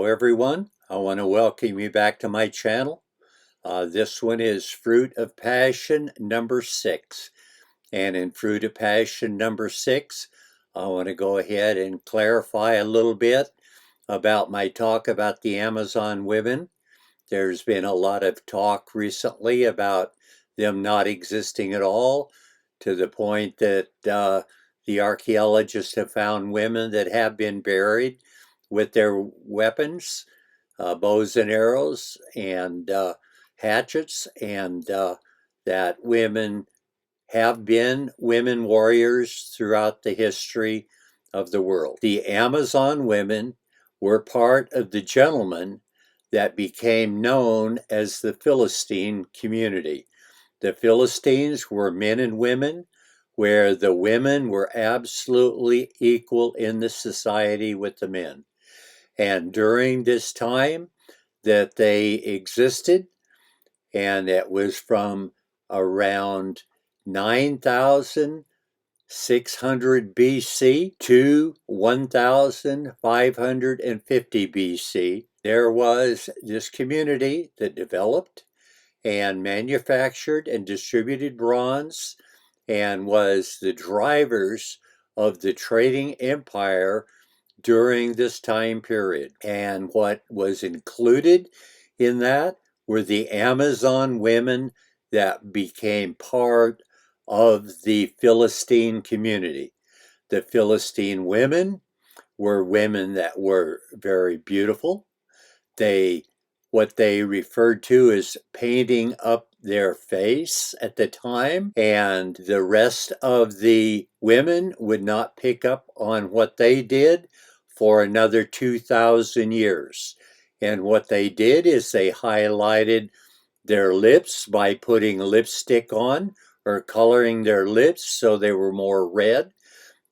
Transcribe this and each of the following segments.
Everyone, I want to welcome you back to my channel. This one is Fruit of Passion number 6. And in Fruit of Passion number 6, I want to go ahead and clarify a little bit about my talk about the Amazon women. There's been a lot of talk recently about them not existing at all, to the point that the archaeologists have found women that have been buried with their weapons, bows and arrows and hatchets, and that women have been women warriors throughout the history of the world. The Amazon women were part of the gentlemen that became known as the Philistine community. The Philistines were men and women where the women were absolutely equal in the society with the men. And during this time that they existed, and it was from around 9,600 BC to 1,550 BC, there was this community that developed and manufactured and distributed bronze and was the drivers of the trading empire during this time period. And what was included in that were the Amazon women that became part of the Philistine community. The Philistine women were women that were very beautiful. What they referred to as painting up their face at the time, and the rest of the women would not pick up on what they did for another 2,000 years. And what they did is they highlighted their lips by putting lipstick on or coloring their lips so they were more red.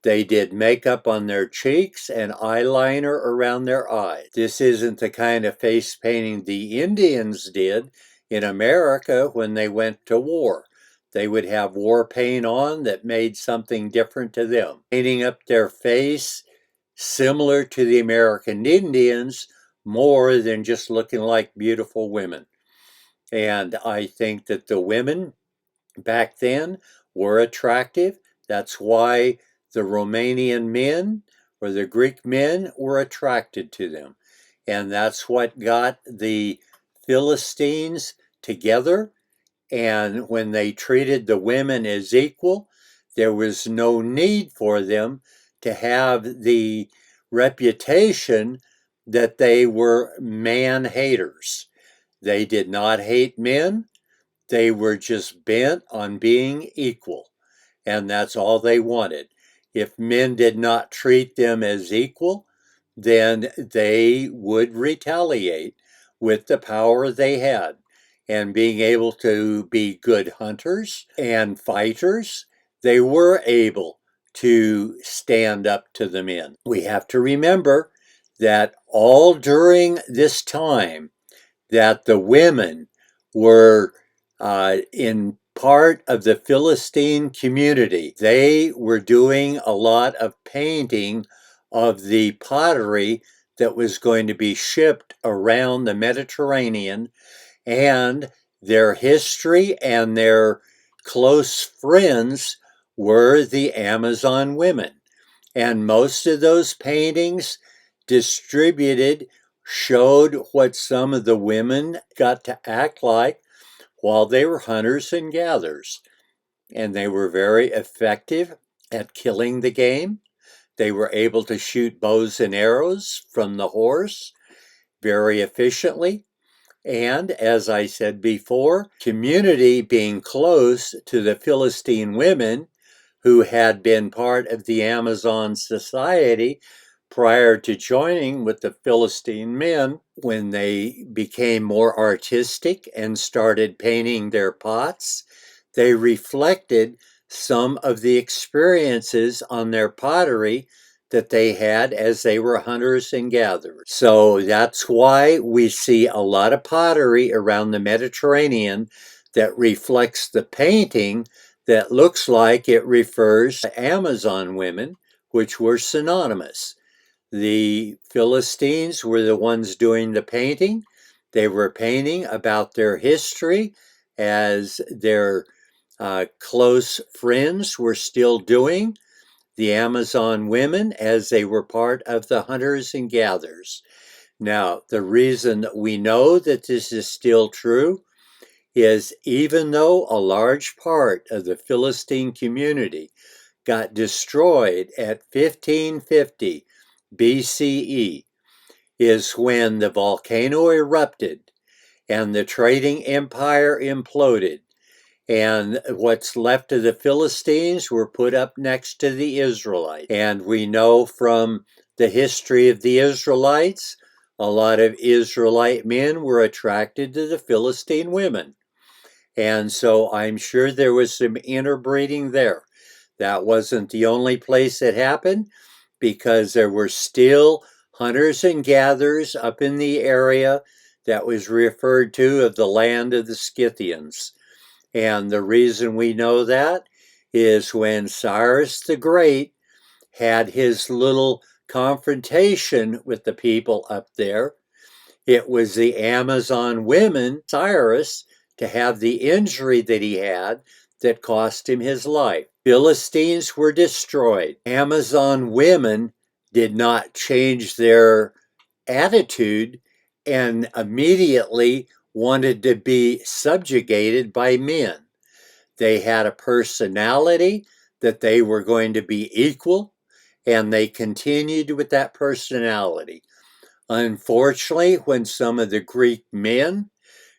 They did makeup on their cheeks and eyeliner around their eyes. This isn't the kind of face painting the Indians did in America when they went to war. They would have war paint on that made something different to them, painting up their face similar to the American Indians more than just looking like beautiful women. And I think that the women back then were attractive. That's why the Romanian men or the Greek men were attracted to them. And that's what got the Philistines together. And when they treated the women as equal, there was no need for them to have the reputation that they were man haters. They did not hate men. They were just bent on being equal, and that's all they wanted. If men did not treat them as equal, then they would retaliate with the power they had. And being able to be good hunters and fighters, they were able to stand up to the men. We have to remember that all during this time that the women were in part of the Philistine community. They were doing a lot of painting of the pottery that was going to be shipped around the Mediterranean, and their history and their close friends were the Amazon women. And most of those paintings distributed showed what some of the women got to act like while they were hunters and gatherers. And they were very effective at killing the game. They were able to shoot bows and arrows from the horse very efficiently. And as I said before, community being close to the Philistine women who had been part of the Amazon society prior to joining with the Philistine men, when they became more artistic and started painting their pots, they reflected some of the experiences on their pottery that they had as they were hunters and gatherers. So that's why we see a lot of pottery around the Mediterranean that reflects the painting that looks like it refers to Amazon women, which were synonymous. The Philistines were the ones doing the painting. They were painting about their history as their close friends were still doing. The Amazon women as they were part of the hunters and gatherers. Now, the reason that we know that this is still true is even though a large part of the Philistine community got destroyed at 1550 BCE, is when the volcano erupted and the trading empire imploded, and what's left of the Philistines were put up next to the Israelites. And we know from the history of the Israelites, a lot of Israelite men were attracted to the Philistine women. And so I'm sure there was some interbreeding there. That wasn't the only place it happened, because there were still hunters and gatherers up in the area that was referred to as the land of the Scythians. And the reason we know that is when Cyrus the Great had his little confrontation with the people up there, it was the Amazon women, Cyrus, to have the injury that he had that cost him his life. Philistines were destroyed. Amazon women did not change their attitude and immediately wanted to be subjugated by men. They had a personality that they were going to be equal, and they continued with that personality. Unfortunately, when some of the Greek men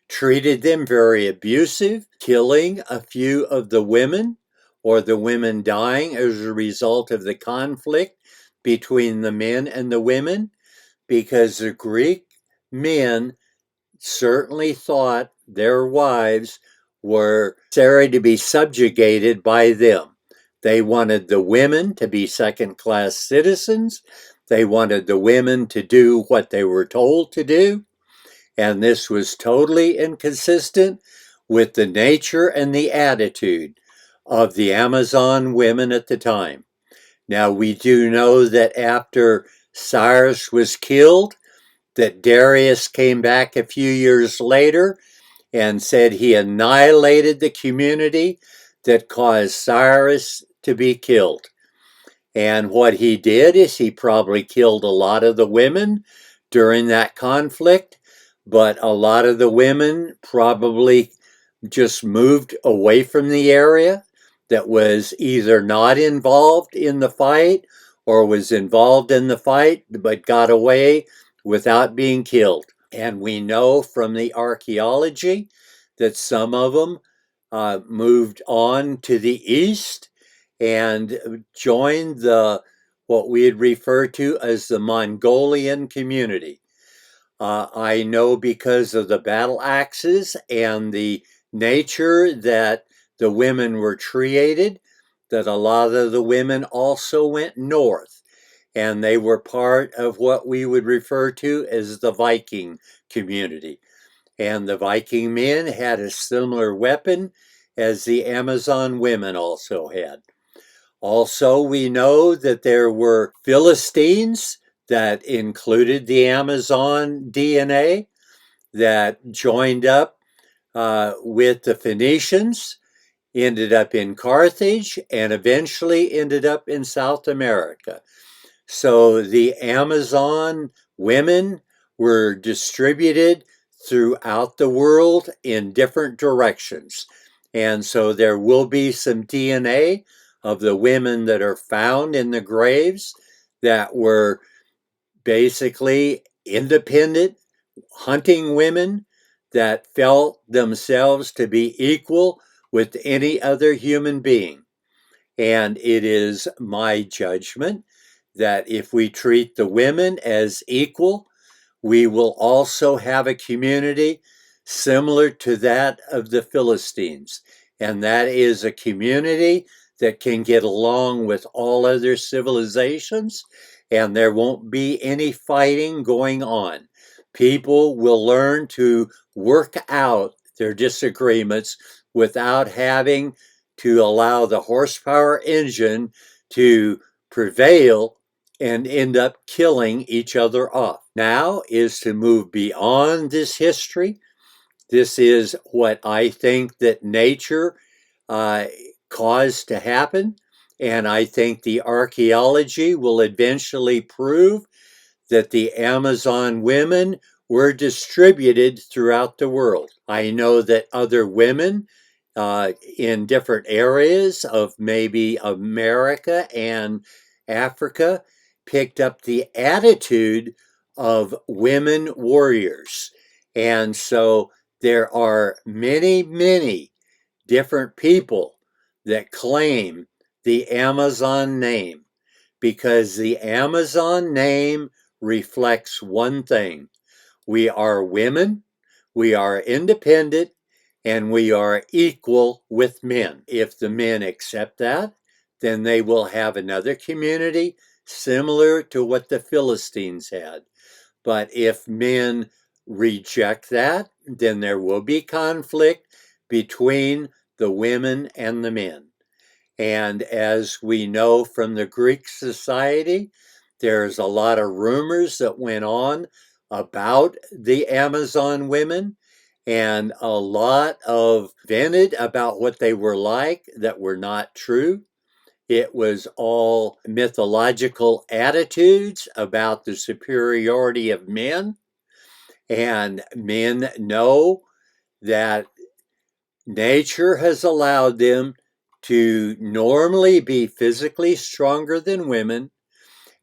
treated them very abusive, killing a few of the women, or the women dying as a result of the conflict between the men and the women, because the Greek men certainly thought their wives were necessary to be subjugated by them. They wanted the women to be second-class citizens. They wanted the women to do what they were told to do. And this was totally inconsistent with the nature and the attitude of the Amazon women at the time. Now, we do know that after Cyrus was killed, that Darius came back a few years later and said he annihilated the community that caused Cyrus to be killed. And what he did is he probably killed a lot of the women during that conflict, but a lot of the women probably just moved away from the area that was either not involved in the fight or was involved in the fight but got away without being killed. And we know from the archaeology that some of them moved on to the east and joined the what we'd refer to as the Mongolian community. I know because of the battle axes and the nature that the women were treated, that a lot of the women also went north, and they were part of what we would refer to as the Viking community. And the Viking men had a similar weapon as the Amazon women also had. Also, we know that there were Philistines that included the Amazon DNA that joined up with the Phoenicians, ended up in Carthage, and eventually ended up in South America. So the Amazon women were distributed throughout the world in different directions. And so there will be some DNA of the women that are found in the graves that were basically independent hunting women that felt themselves to be equal with any other human being. And it is my judgment that if we treat the women as equal, we will also have a community similar to that of the Philistines. And that is a community that can get along with all other civilizations, and there won't be any fighting going on. People will learn to work out their disagreements without having to allow the horsepower engine to prevail and end up killing each other off. Now is to move beyond this history. This is what I think that nature caused to happen. And I think the archaeology will eventually prove that the Amazon women were distributed throughout the world. I know that other women in different areas of maybe America and Africa picked up the attitude of women warriors. And so there are many, many different people that claim the Amazon name, because the Amazon name reflects one thing: we are women, we are independent, and we are equal with men. If the men accept that, then they will have another community similar to what the Philistines had. But if men reject that, then there will be conflict between the women and the men. And as we know from the Greek society, there's a lot of rumors that went on about the Amazon women, and a lot of vented about what they were like that were not true. It was all mythological attitudes about the superiority of men, and men know that nature has allowed them to normally be physically stronger than women.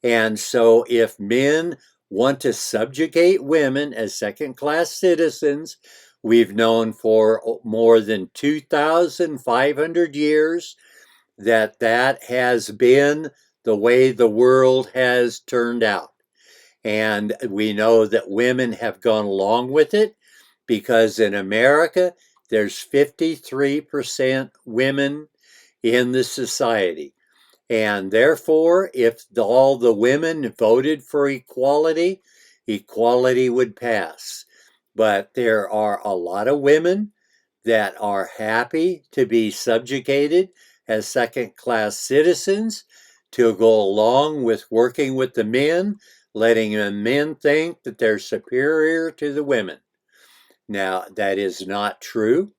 And so if men want to subjugate women as second-class citizens, we've known for more than 2,500 years that that has been the way the world has turned out. And we know that women have gone along with it, because in America, there's 53% women in the society. And therefore, if all the women voted for equality, equality would pass. But there are a lot of women that are happy to be subjugated as second-class citizens, to go along with working with the men, letting the men think that they're superior to the women. Now, that is not true,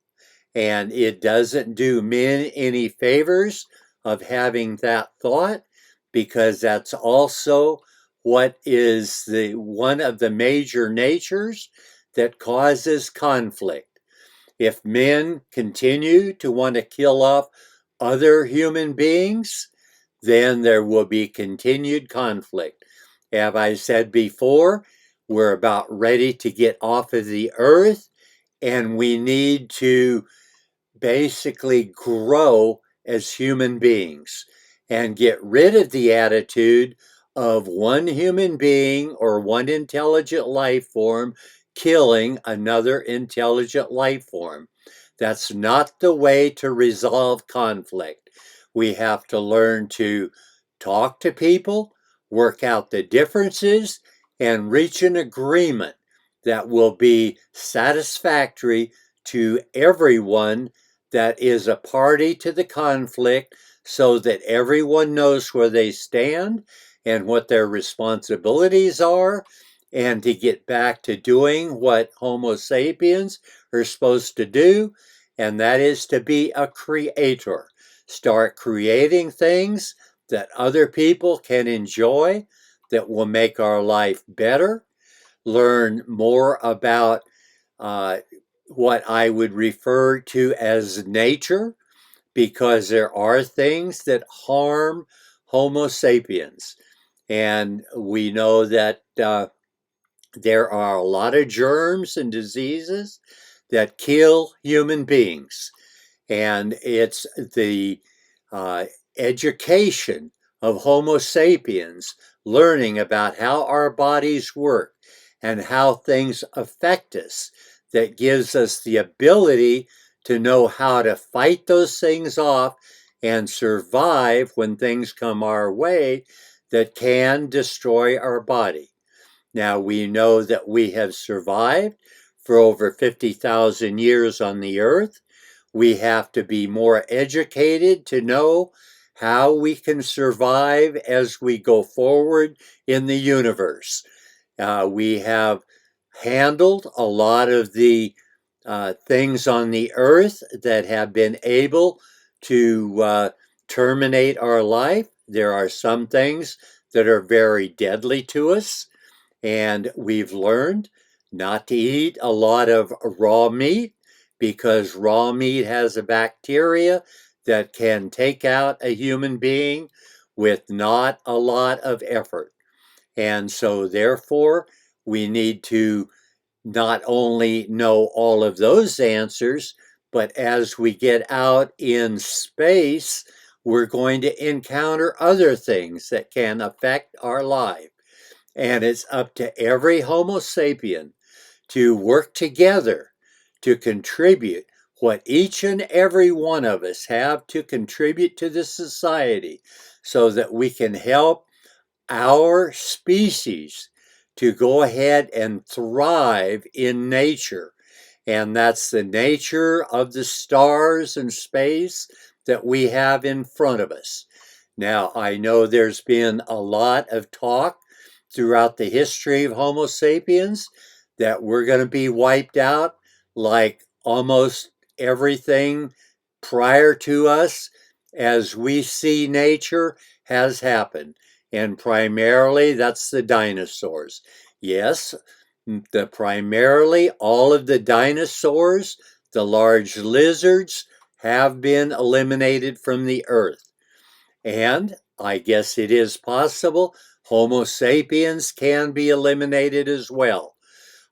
and it doesn't do men any favors of having that thought, because that's also what is the one of the major natures that causes conflict. If men continue to want to kill off other human beings, then there will be continued conflict. As I said before, we're about ready to get off of the earth, and we need to basically grow as human beings and get rid of the attitude of one human being or one intelligent life form killing another intelligent life form. That's not the way to resolve conflict. We have to learn to talk to people, work out the differences, and reach an agreement that will be satisfactory to everyone that is a party to the conflict, so that everyone knows where they stand and what their responsibilities are, and to get back to doing what Homo sapiens are supposed to do, and that is to be a creator. Start creating things that other people can enjoy, that will make our life better. Learn more about what I would refer to as nature, because there are things that harm Homo sapiens. And we know that there are a lot of germs and diseases that kill human beings. And it's the education of Homo sapiens, learning about how our bodies work and how things affect us, that gives us the ability to know how to fight those things off and survive when things come our way that can destroy our body. Now, we know that we have survived for over 50,000 years on the earth. We have to be more educated to know how we can survive as we go forward in the universe. We have handled a lot of the things on the earth that have been able to terminate our life. There are some things that are very deadly to us, and we've learned not to eat a lot of raw meat because raw meat has a bacteria that can take out a human being with not a lot of effort. And so, therefore, we need to not only know all of those answers, but as we get out in space, we're going to encounter other things that can affect our life. And it's up to every Homo sapien to work together to contribute what each and every one of us have to contribute to the society so that we can help our species to go ahead and thrive in nature. And that's the nature of the stars and space that we have in front of us. Now, I know there's been a lot of talk throughout the history of Homo sapiens that we're going to be wiped out like almost everything prior to us as we see nature has happened. And primarily that's the dinosaurs. Yes, primarily all of the dinosaurs, the large lizards, have been eliminated from the earth. And I guess it is possible Homo sapiens can be eliminated as well.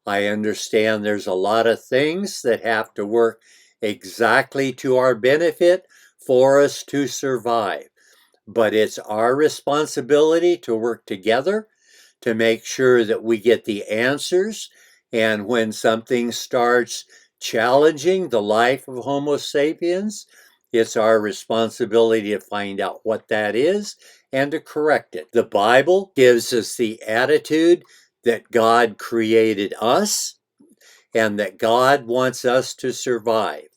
I understand there's a lot of things that have to work exactly to our benefit for us to survive. But it's our responsibility to work together to make sure that we get the answers. And when something starts challenging the life of Homo sapiens, it's our responsibility to find out what that is and to correct it. The Bible gives us the attitude that God created us and that God wants us to survive.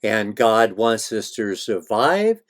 And God wants us to survive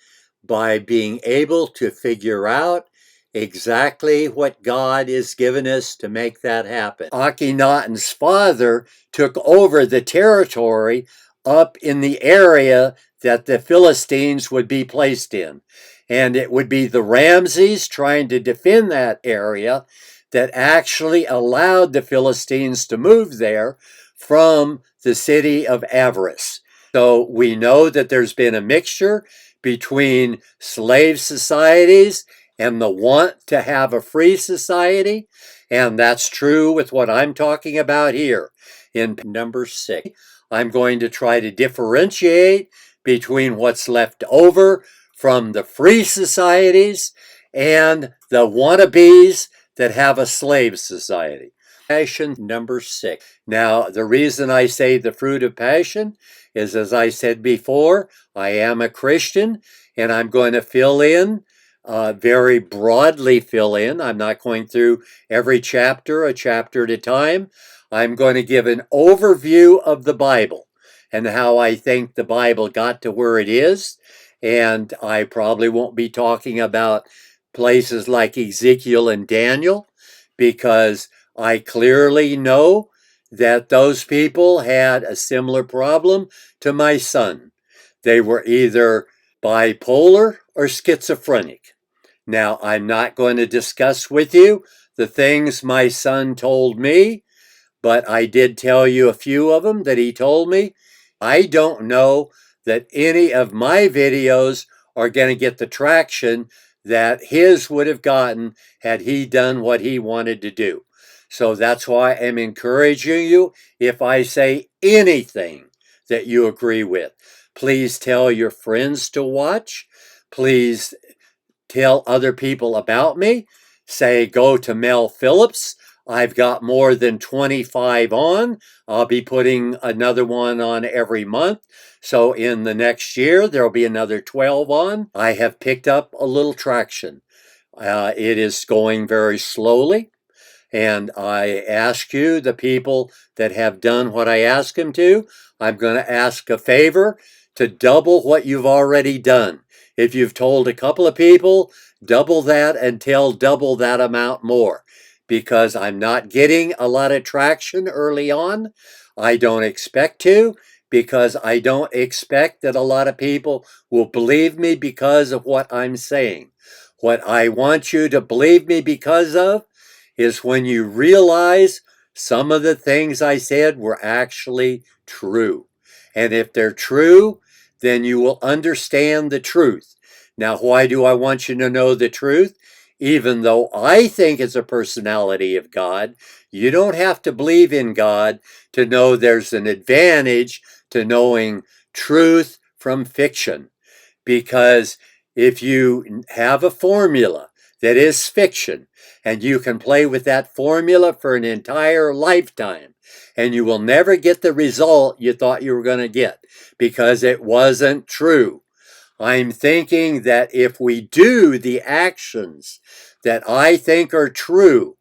by being able to figure out exactly what God has given us to make that happen. Akhenaten's father took over the territory up in the area that the Philistines would be placed in. And it would be the Ramses trying to defend that area that actually allowed the Philistines to move there from the city of Avaris. So we know that there's been a mixture between slave societies and the want to have a free society. And that's true with what I'm talking about here. In number 6, I'm going to try to differentiate between what's left over from the free societies and the wannabes that have a slave society. Passion number 6. Now, the reason I say the fruit of passion is, as I said before, I am a Christian, and I'm going to fill in, very broadly fill in. I'm not going through every chapter, a chapter at a time. I'm going to give an overview of the Bible and how I think the Bible got to where it is. And I probably won't be talking about places like Ezekiel and Daniel, because I clearly know that those people had a similar problem to my son. They were either bipolar or schizophrenic. Now, I'm not going to discuss with you the things my son told me, but I did tell you a few of them that he told me. I don't know that any of my videos are going to get the traction that his would have gotten had he done what he wanted to do. So that's why I'm encouraging you, if I say anything that you agree with, please tell your friends to watch. Please tell other people about me. Say, go to Mel Phillips. I've got more than 25 on. I'll be putting another one on every month. So in the next year, there'll be another 12 on. I have picked up a little traction. It is going very slowly. And I ask you, the people that have done what I ask them to, I'm going to ask a favor to double what you've already done. If you've told a couple of people, double that and tell double that amount more, because I'm not getting a lot of traction early on. I don't expect to, because I don't expect that a lot of people will believe me because of what I'm saying. What I want you to believe me because of is when you realize some of the things I said were actually true. And if they're true, then you will understand the truth. Now, why do I want you to know the truth? Even though I think it's a personality of God, you don't have to believe in God to know there's an advantage to knowing truth from fiction. Because if you have a formula that is fiction, and you can play with that formula for an entire lifetime, and you will never get the result you thought you were going to get because it wasn't true. I'm thinking that if we do the actions that I think are true,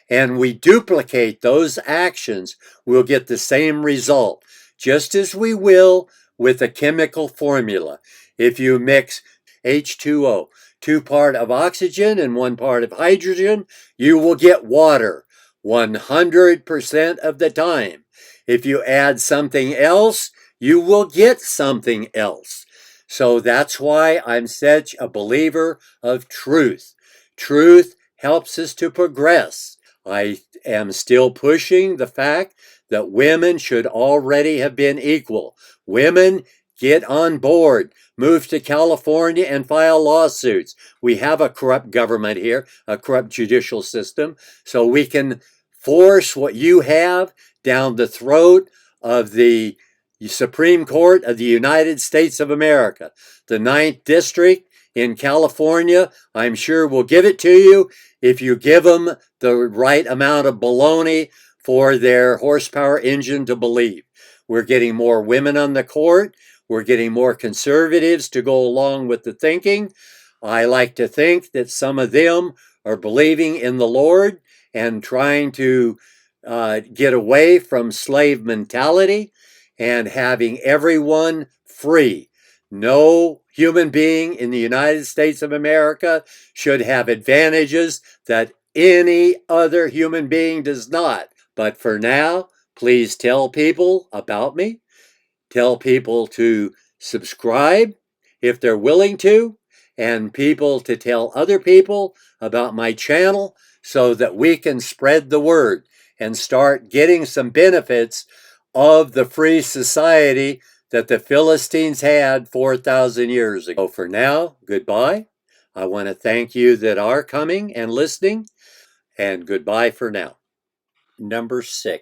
and we duplicate those actions, we'll get the same result, just as we will with a chemical formula. If you mix H2O, 2 parts of oxygen and 1 part of hydrogen, you will get water 100% of the time. If you add something else, you will get something else. So that's why I'm such a believer of truth. Truth helps us to progress. I am still pushing the fact that women should already have been equal. Women, get on board. Move to California and file lawsuits. We have a corrupt government here, a corrupt judicial system, so we can force what you have down the throat of the Supreme Court of the United States of America. The 9th District in California, I'm sure will give it to you if you give them the right amount of baloney for their horsepower engine to believe. We're getting more women on the court. We're getting more conservatives to go along with the thinking. I like to think that some of them are believing in the Lord and trying to get away from slave mentality and having everyone free. No human being in the United States of America should have advantages that any other human being does not. But for now, please tell people about me. Tell people to subscribe if they're willing to, and people to tell other people about my channel so that we can spread the word and start getting some benefits of the free society that the Philistines had 4,000 years ago. For now, goodbye. I want to thank you that are coming and listening, and goodbye for now. Number 6.